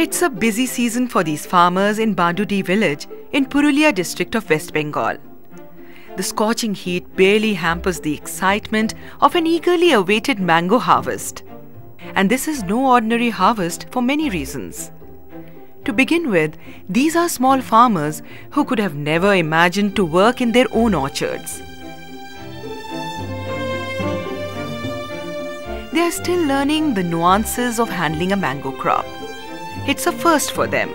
It's a busy season for these farmers in Bandudi village in Purulia district of West Bengal. The scorching heat barely hampers the excitement of an eagerly awaited mango harvest. And this is no ordinary harvest for many reasons. To begin with, these are small farmers who could have never imagined to work in their own orchards. They are still learning the nuances of handling a mango crop. It's a first for them.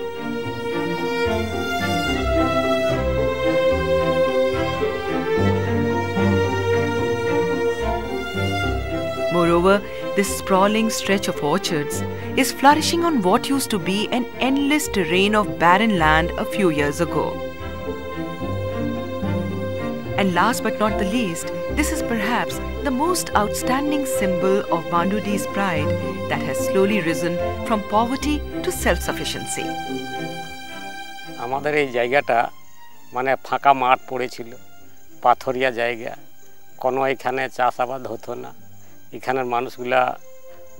Moreover, this sprawling stretch of orchards is flourishing on what used to be an endless terrain of barren land a few years ago. And last but not the least, this is perhaps the most outstanding symbol of Bandudi's pride that has slowly risen from poverty to self-sufficiency. আমাদের এই জায়গাটা মানে ফাঁকা মাঠ পড়েছিল, পাথরিয়া জায়গা, কোনো এখানে চাষাবাদ হতো না। এখানের মানুষগুলা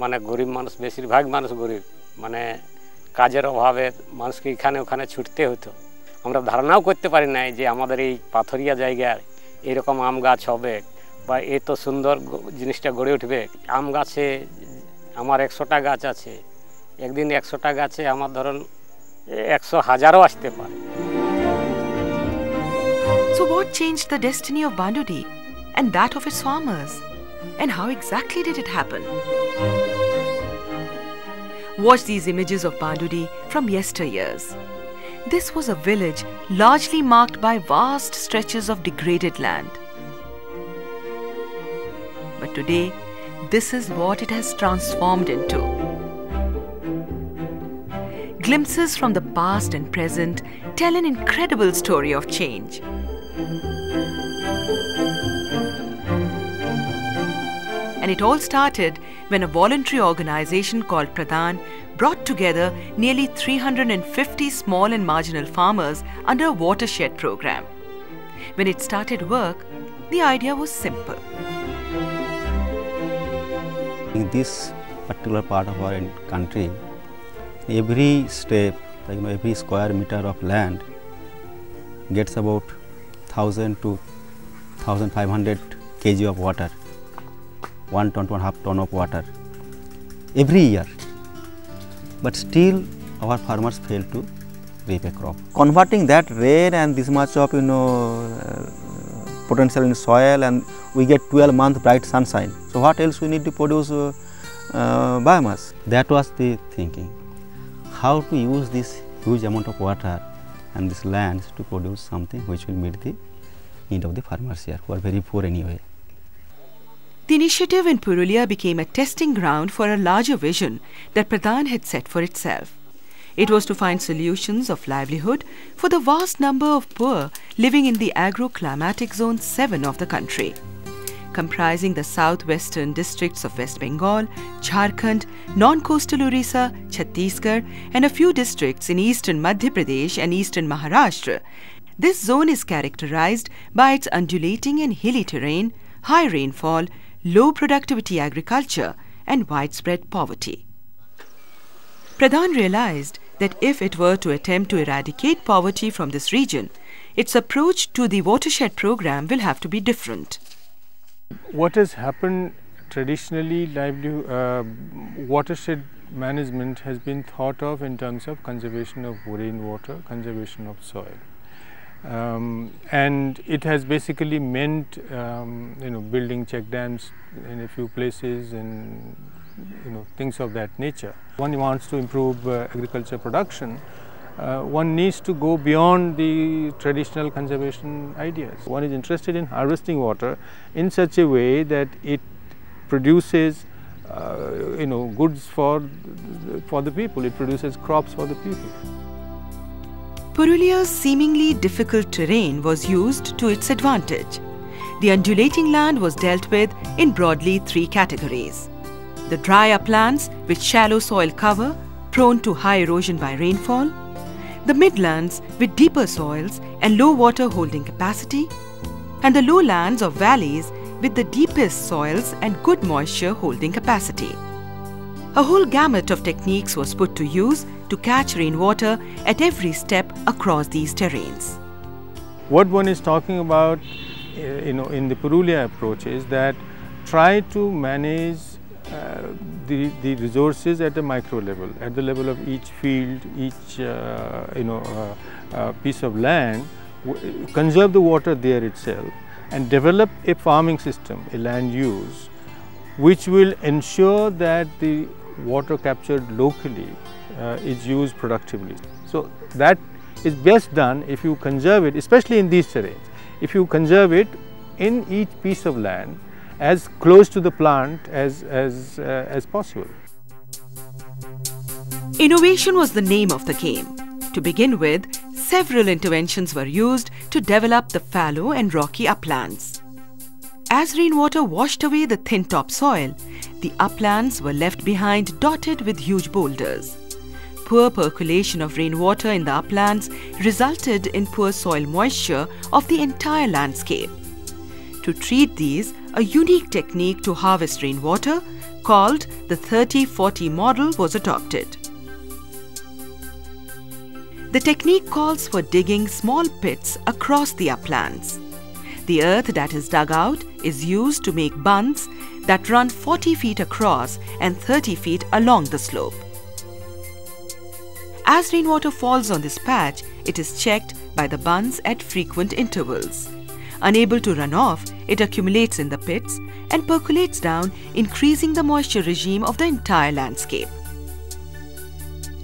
মানে গরিব মানুষ, বেশিরভাগ মানুষ গরিব, মানে কাজের অভাবে মানুষকে এখানে ওখানে ছুটতে হতো। আমরা ধারণাও করতে পারি না যে আমাদের এই পাথরিয়া জায়গায় এরকম আম গাছ হবে বা এত সুন্দর জিনিসটা গড়ে উঠবে। আম গাছে আমার 100টা গাছ আছে, একদিন 100টা গাছে আমার ধরুন 100,000ও আসতে পারে। So what changed the destiny of Bandudi and that of its farmers? And how exactly did it happen? Watch these images of Bandudi from yesteryears. This was a village largely marked by vast stretches of degraded land. But today, this is what it has transformed into. Glimpses from the past and present tell an incredible story of change. And it all started when a voluntary organization called Pradhan brought together nearly 350 small and marginal farmers under a watershed program. When it started work, the idea was simple. In this particular part of our country, every step, every square meter of land gets about 1,000 to 1,500 kg of water, 1 ton to 1.5 ton of water every year. But still our farmers fail to reap a crop. Converting that rain and this much of potential in soil, and we get 12 months bright sunshine. So what else we need to produce biomass? That was the thinking. How to use this huge amount of water and this land to produce something which will meet the need of the farmers here, who are very poor anyway. The initiative in Purulia became a testing ground for a larger vision that Pradhan had set for itself. It was to find solutions of livelihood for the vast number of poor living in the agro-climatic zone 7 of the country, comprising the southwestern districts of West Bengal, Jharkhand, non-coastal Orissa, Chhattisgarh, and a few districts in eastern Madhya Pradesh and eastern Maharashtra. This zone is characterized by its undulating and hilly terrain, high rainfall, low productivity agriculture, and widespread poverty. Pradhan realized that if it were to attempt to eradicate poverty from this region, its approach to the watershed program will have to be different. What has happened traditionally, watershed management has been thought of in terms of conservation of rainwater, conservation of soil. And it has basically meant building check dams in a few places and things of that nature. One wants to improve agriculture production, one needs to go beyond the traditional conservation ideas. One is interested in harvesting water in such a way that it produces goods for the people. It produces crops for the people. Purulia's seemingly difficult terrain was used to its advantage. The undulating land was dealt with in broadly 3 categories. The dry uplands with shallow soil cover, prone to high erosion by rainfall. The midlands with deeper soils and low water holding capacity. And the lowlands of valleys with the deepest soils and good moisture holding capacity. A whole gamut of techniques was put to use to catch rainwater at every step across these terrains. What one is talking about in the Purulia approach is that try to manage the resources at a micro level, at the level of each field, each piece of land, conserve the water there itself and develop a farming system, a land use, which will ensure that the water captured locally is used productively. So that is best done if you conserve it, especially in these terrains. If you conserve it in each piece of land as close to the plant as possible. Innovation was the name of the game. To begin with, several interventions were used to develop the fallow and rocky uplands. As rainwater washed away the thin topsoil, the uplands were left behind dotted with huge boulders. Poor percolation of rainwater in the uplands resulted in poor soil moisture of the entire landscape. To treat these, a unique technique to harvest rainwater called the 30-40 model was adopted. The technique calls for digging small pits across the uplands. The earth that is dug out is used to make bunds that run 40 feet across and 30 feet along the slope. As rainwater falls on this patch, it is checked by the bunds at frequent intervals. Unable to run off, it accumulates in the pits and percolates down, increasing the moisture regime of the entire landscape.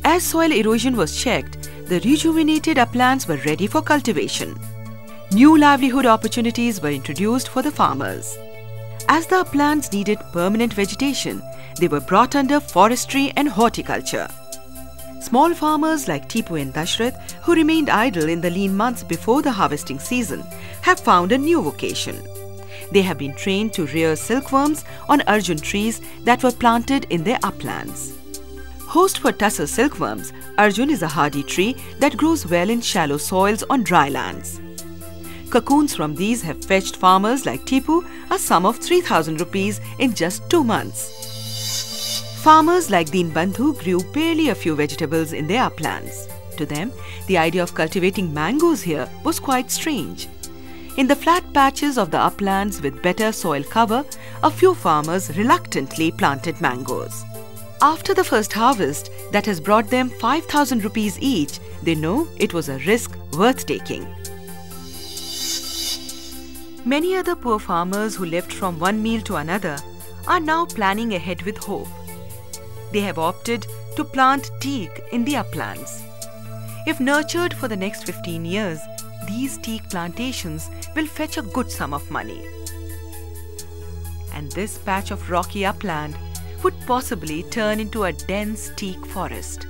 As soil erosion was checked, the rejuvenated uplands were ready for cultivation. New livelihood opportunities were introduced for the farmers. As the uplands needed permanent vegetation, they were brought under forestry and horticulture. Small farmers like Tipu and Dashrath, who remained idle in the lean months before the harvesting season, have found a new vocation. They have been trained to rear silkworms on Arjun trees that were planted in their uplands. Host for tussar silkworms, Arjun is a hardy tree that grows well in shallow soils on dry lands. Cocoons from these have fetched farmers like Tipu a sum of 3,000 rupees in just 2 months. Farmers like Deenbandhu grew barely a few vegetables in their uplands. To them, the idea of cultivating mangoes here was quite strange. In the flat patches of the uplands with better soil cover, a few farmers reluctantly planted mangoes. After the first harvest that has brought them 5,000 rupees each, they know it was a risk worth taking. Many other poor farmers who lived from one meal to another are now planning ahead with hope. They have opted to plant teak in the uplands. If nurtured for the next 15 years, these teak plantations will fetch a good sum of money. And this patch of rocky upland would possibly turn into a dense teak forest.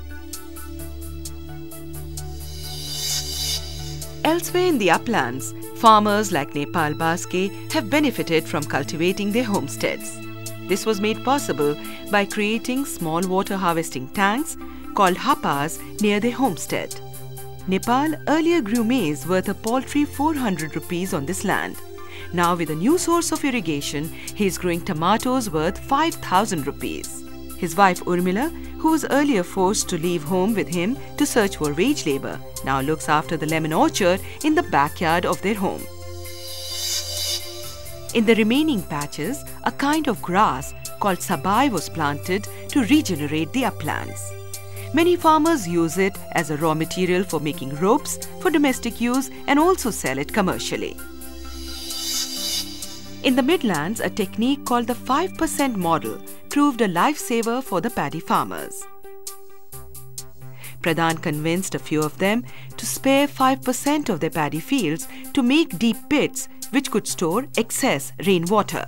Elsewhere in the uplands, farmers like Nepal Baske have benefited from cultivating their homesteads. This was made possible by creating small water harvesting tanks called hapas near their homestead. Nepal earlier grew maize worth a paltry 400 rupees on this land. Now with a new source of irrigation, he is growing tomatoes worth 5,000 rupees. His wife Urmila, who was earlier forced to leave home with him to search for wage labor, now looks after the lemon orchard in the backyard of their home. In the remaining patches, a kind of grass called sabai was planted to regenerate the uplands. Many farmers use it as a raw material for making ropes for domestic use and also sell it commercially. In the Midlands, a technique called the 5% model proved a lifesaver for the paddy farmers. Pradhan convinced a few of them to spare 5% of their paddy fields to make deep pits which could store excess rainwater.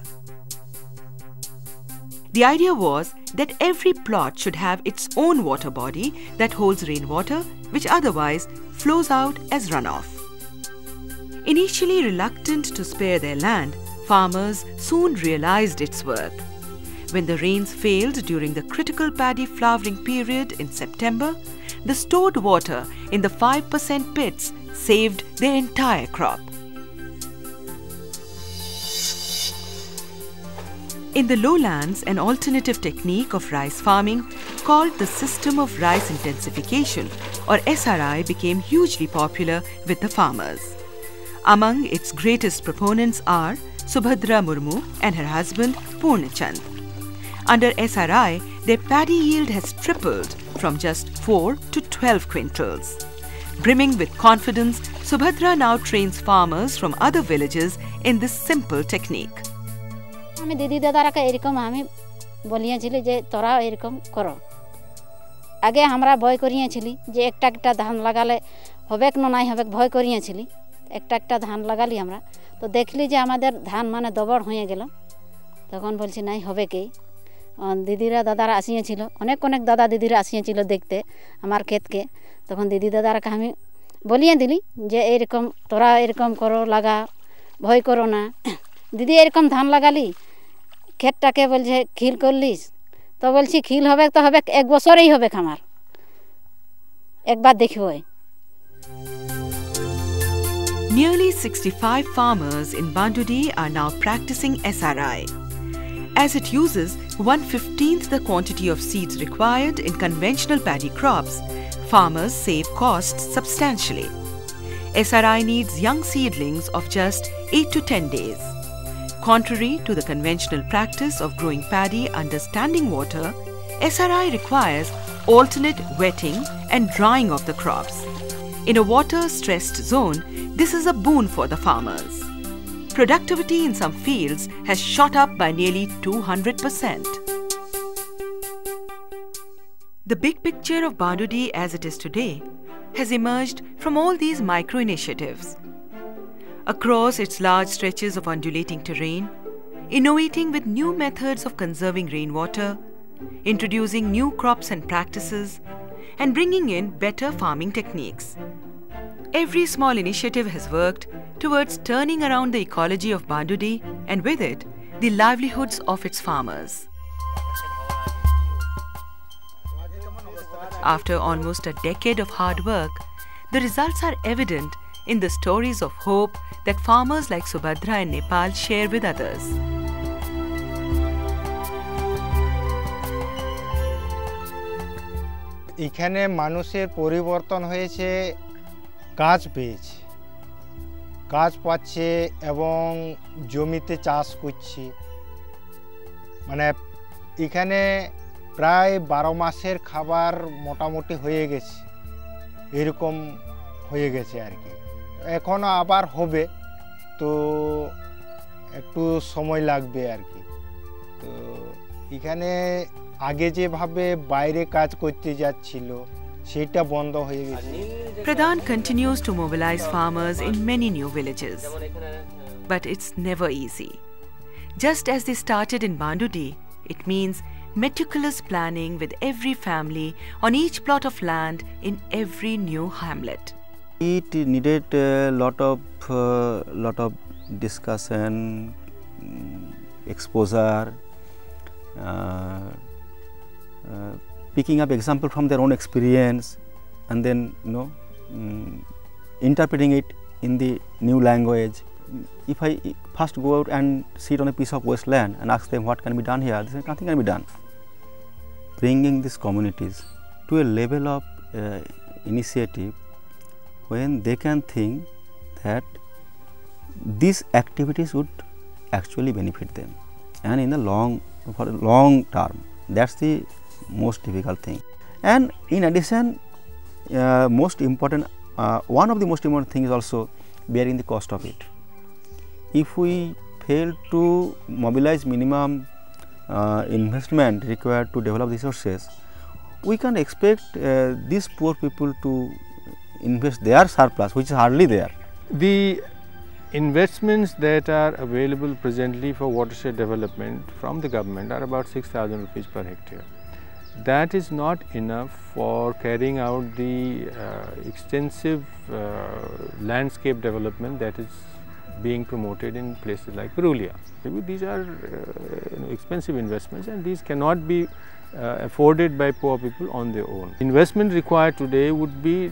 The idea was that every plot should have its own water body that holds rainwater, which otherwise flows out as runoff. Initially reluctant to spare their land, farmers soon realized its worth. When the rains failed during the critical paddy flowering period in September, the stored water in the 5% pits saved their entire crop. In the lowlands, an alternative technique of rice farming called the System of Rice Intensification or SRI became hugely popular with the farmers. Among its greatest proponents are Subhadra Murmu and her husband Purnachand. Under SRI, their paddy yield has tripled from just 4 to 12 quintals. Brimming with confidence, Subhadra now trains farmers from other villages in this simple technique. আমি দিদি দাদারাকে এরকম আমি বলিয়েছিলি যে তোরা এরকম করো। আগে আমরা ভয় করিয়েছিলি যে একটা একটা ধান লাগালে হবে না নাই হবে ভয় করিয়েছিলি। একটা একটা ধান লাগালি আমরা, তো দেখলি যে আমাদের ধান মানে দবড় হয়ে গেল। তখন বলছি নাই হবে কি, দিদিরা দাদারা আসিয়েছিল, অনেক অনেক দাদা দিদিরা আসিয়েছিল দেখতে আমার ক্ষেতকে। তখন দিদি দাদারাকে আমি বলিয়ে দিলি যে এরকম তোরা এরকম করো, লাগা, ভয় করো না। দিদি এরকম ধান লাগালি, ক্ষেতটাকে বলছে খিল করলিস, তো বলছি খিল হবে তো হবে, এক বছরেই হবে আমার, একবার দেখব। Nearly 65 farmers in Bandudi are now practicing SRI. As it uses 1/15 the quantity of seeds required in conventional paddy crops, farmers save costs substantially. SRI needs young seedlings of just 8 to 10 days. Contrary to the conventional practice of growing paddy under standing water, SRI requires alternate wetting and drying of the crops. In a water-stressed zone, this is a boon for the farmers. Productivity in some fields has shot up by nearly 200%. The big picture of Bandudi as it is today has emerged from all these micro-initiatives. Across its large stretches of undulating terrain, innovating with new methods of conserving rainwater, introducing new crops and practices, and bringing in better farming techniques. Every small initiative has worked towards turning around the ecology of Bandudi and with it, the livelihoods of its farmers. After almost a decade of hard work, the results are evident in the stories of hope that farmers like Subhadra in Nepal share with others. এখানে মানুষের পরিবর্তন হয়েছে, কাজ পেয়েছে, কাজ পাচ্ছে এবং জমিতে চাষ করছে। মানে এখানে প্রায় 12 মাসের খাবার মোটামুটি হয়ে গেছে, এরকম হয়ে গেছে আর কি। এখনও আবার হবে, তো একটু সময় লাগবে আর কি। তো এখানে আগে যেভাবে বাইরে কাজ করতে যাচ্ছিল সেটা বন্ধ হয়ে গেছে। Pradhan continues to mobilize farmers in many new villages. But it's never easy. Just as they started in Bandudi, it means meticulous planning with every family on each plot of land in every new hamlet. It needed a lot of discussion, exposure, picking up example from their own experience, and then interpreting it in the new language. If I first go out and sit on a piece of wasteland and ask them what can be done here, they say nothing can be done. Bringing these communities to a level of initiative when they can think that these activities would actually benefit them, and in the long term, that's the most difficult thing. And in addition, one of the most important things is also bearing the cost of it. If we fail to mobilize minimum investment required to develop resources, we can expect these poor people to invest their surplus, which is hardly there. The investments that are available presently for watershed development from the government are about 6,000 rupees per hectare. That is not enough for carrying out the extensive landscape development that is being promoted in places like Purulia. These are expensive investments, and these cannot be afforded by poor people on their own. Investment required today would be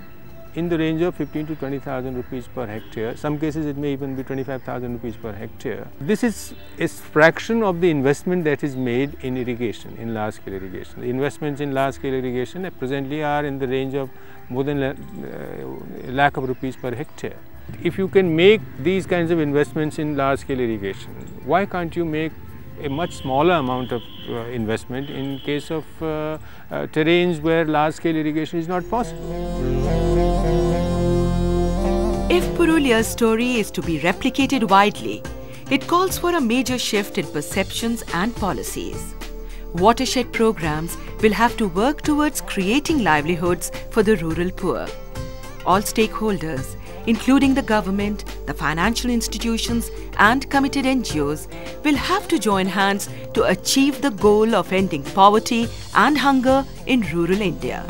in the range of 15 to 20,000 rupees per hectare. Some cases it may even be 25,000 rupees per hectare. This is a fraction of the investment that is made in irrigation, in large scale irrigation. The investments in large scale irrigation presently are in the range of more than a lakh of rupees per hectare. If you can make these kinds of investments in large scale irrigation, why can't you make a much smaller amount of investment in case of terrains where large scale irrigation is not possible? If Purulia's story is to be replicated widely, it calls for a major shift in perceptions and policies. Watershed programs will have to work towards creating livelihoods for the rural poor. All stakeholders, including the government, the financial institutions and committed NGOs, will have to join hands to achieve the goal of ending poverty and hunger in rural India.